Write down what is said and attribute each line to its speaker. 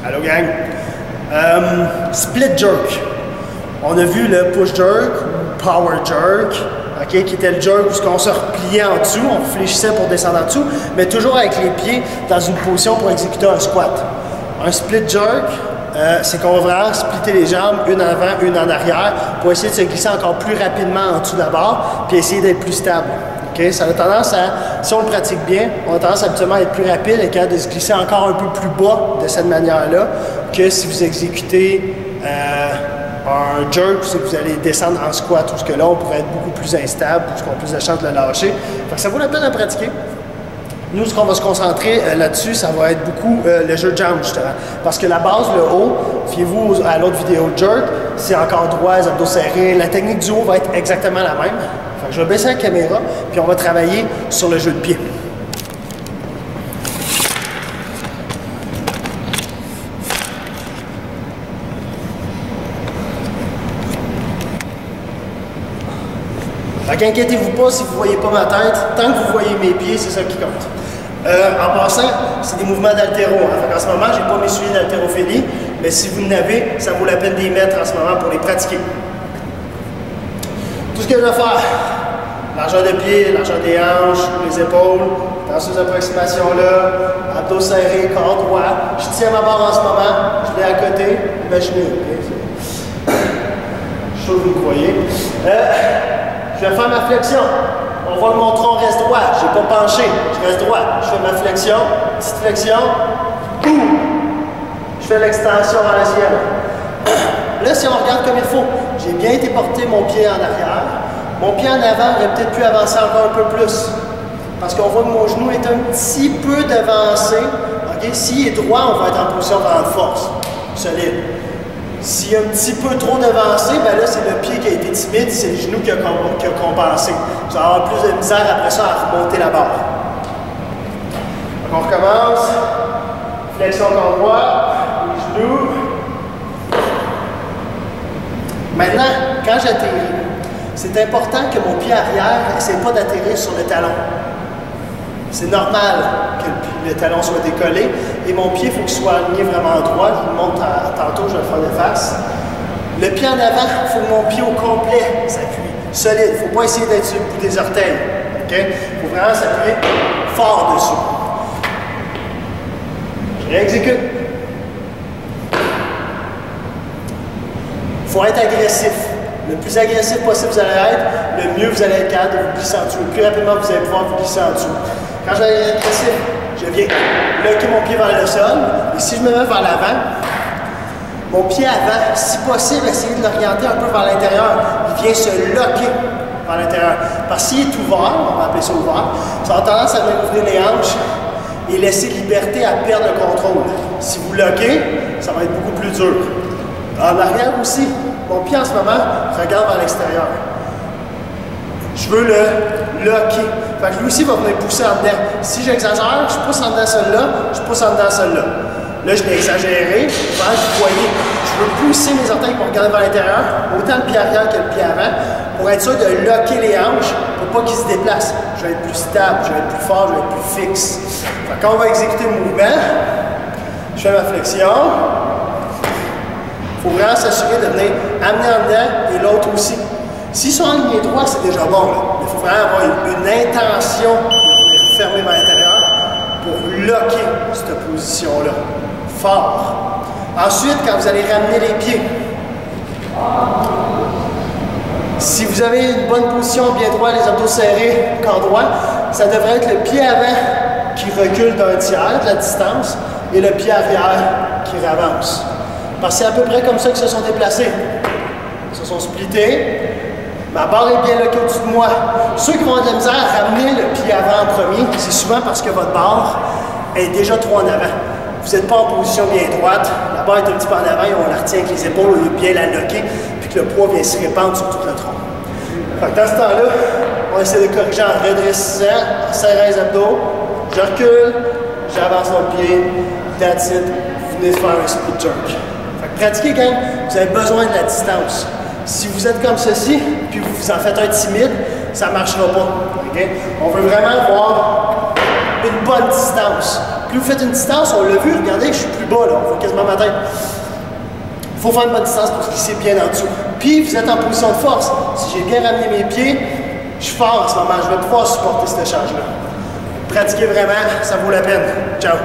Speaker 1: Allô gang. Split jerk. On a vu le push jerk ou power jerk, okay, qui était le jerk où on se repliait en dessous, on fléchissait pour descendre en dessous, mais toujours avec les pieds dans une position pour exécuter un squat. Un split jerk, c'est qu'on va vraiment splitter les jambes, une en avant, une en arrière, pour essayer de se glisser encore plus rapidement en dessous de la barre, puis essayer d'être plus stable. Okay? Ça a tendance à, si on le pratique bien, on a tendance habituellement à être plus rapide et capable de se glisser encore un peu plus bas de cette manière-là que si vous exécutez un jerk, c'est que vous allez descendre en squat, où ce que là, on pourrait être beaucoup plus instable, où ce qu'on a plus de chance de le lâcher. Fait que ça vaut la peine de pratiquer. Nous, ce qu'on va se concentrer là-dessus, ça va être beaucoup le jeu de jambes, justement. Parce que la base, le haut, fiez-vous à l'autre vidéo jerk, c'est encore droit, les abdos serrés. La technique du haut va être exactement la même. Fait que je vais baisser la caméra, puis on va travailler sur le jeu de pied. Fait qu'inquiétez-vous pas si vous ne voyez pas ma tête, tant que vous voyez mes pieds, c'est ça qui compte. En passant, c'est des mouvements d'haltéro. Hein. En ce moment, je n'ai pas mes souliers d'haltérophilie, mais si vous en avez, ça vaut la peine de les mettre en ce moment pour les pratiquer. Tout ce que je vais faire, largeur de pied, largeur des hanches, les épaules, dans ces approximations-là, abdos serrés, corps droit. Je tiens ma barre en ce moment, je l'ai à côté, imaginez. Okay? Je suis sûr que vous me croyez. Je vais faire ma flexion. On voit que mon tronc reste droit. Je n'ai pas penché. Je reste droit. Je fais ma flexion. Petite flexion. Boum! Je fais l'extension à la sienne. Là, si on regarde comme il faut, j'ai bien été porter mon pied en arrière. Mon pied en avant aurait peut-être pu avancer encore un peu plus. Parce qu'on voit que mon genou est un petit peu devancé. Okay? S'il est droit, on va être en position de force. Solide. S'il y a un petit peu trop devancé, ben là, c'est le pied qui a été timide, c'est le genou qui a compensé. Vous allez avoir plus de misère après ça à remonter la barre. Donc on recommence. Flexion corps droit, les genoux. Maintenant, quand j'atterris, c'est important que mon pied arrière n'essaie pas d'atterrir sur le talon. C'est normal que le talon soit décollé et mon pied, il faut qu'il soit aligné vraiment droit. Je vous le montre tantôt, je vais le faire de face. Le pied en avant, il faut que mon pied au complet s'appuie. Solide. Il ne faut pas essayer d'être sur le bout des orteils. Okay? Il faut vraiment s'appuyer fort dessus. Je réexécute. Il faut être agressif. Le plus agressif possible vous allez être, le mieux vous allez être capable de vous glisser en dessous. Le plus rapidement vous allez pouvoir vous glisser en dessous. Quand je vais être agressif, je viens locker mon pied vers le sol. Et si je me mets vers l'avant, mon pied avant, si possible, essayez de l'orienter un peu vers l'intérieur. Il vient se locker vers l'intérieur. Parce qu'il est ouvert, on va appeler ça ouvert, ça a tendance à venir ouvrir les hanches et laisser liberté à perdre le contrôle. Si vous loquez, ça va être beaucoup plus dur. En arrière aussi, mon pied en ce moment regarde vers l'extérieur. Je veux le locker. Fait que lui aussi va venir pousser en dedans. Si j'exagère, je pousse en dedans celle-là, je pousse en dedans celle-là. Là, je l'ai exagéré. Vous voyez, je veux pousser mes orteils pour regarder vers l'intérieur, autant le pied arrière que le pied avant, pour être sûr de locker les hanches, pour pas qu'ils se déplacent. Je vais être plus stable, je vais être plus fort, je vais être plus fixe. Fait que quand on va exécuter le mouvement, je fais ma flexion. Il faut vraiment s'assurer de venir amener en dedans et l'autre aussi. S'ils sont alignés droit, c'est déjà bon. Là. Il faut vraiment avoir une intention de venir fermer vers l'intérieur pour locker cette position-là. Fort. Ensuite, quand vous allez ramener les pieds, si vous avez une bonne position, bien droit, les abdos serrés, corps droit, ça devrait être le pied avant qui recule d'un tiers de la distance et le pied arrière qui avance. Parce que c'est à peu près comme ça qu'ils se sont déplacés. Ils se sont splittés. Ma barre est bien lockée au-dessus de moi. Ceux qui vont avoir de la misère à ramener le pied avant en premier, c'est souvent parce que votre barre est déjà trop en avant. Vous n'êtes pas en position bien droite. La barre est un petit peu en avant et on la retient avec les épaules, on veut bien la locker, puis que le poids vient se répandre sur tout le tronc. Fait que dans ce temps-là, on essaie de corriger en redressant, en serrant les abdos. Je recule, j'avance mon pied, that's it. Vous venez de faire un split jerk. Pratiquez quand vous avez besoin de la distance. Si vous êtes comme ceci, puis vous en faites un timide, ça ne marchera pas. Okay? On veut vraiment avoir une bonne distance. Plus vous faites une distance, on l'a vu, regardez, je suis plus bas, là, on voit quasiment ma tête. Il faut faire une bonne distance pour glisser bien en dessous. Puis, vous êtes en position de force. Si j'ai bien ramené mes pieds, je suis fort en ce moment, je vais pouvoir supporter cette charge-là. Pratiquez vraiment, ça vaut la peine. Ciao!